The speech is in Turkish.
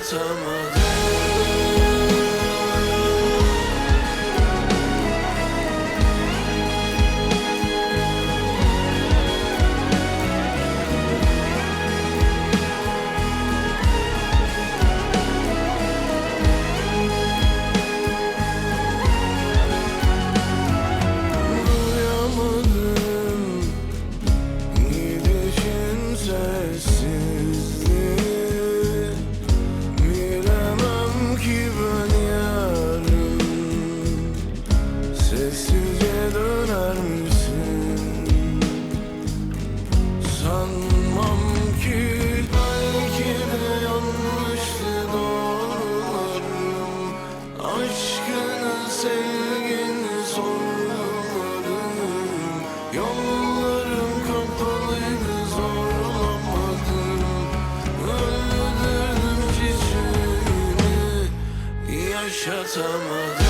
yaşatamadım. Sessizce döner misin? Sanmam ki, belki de yanlıştı doğrularım. Aşkını, sevgini sormadım. Yollarım kapalıydı, zorlamadım. Öldürdüm çiçeğini, yaşatamadım.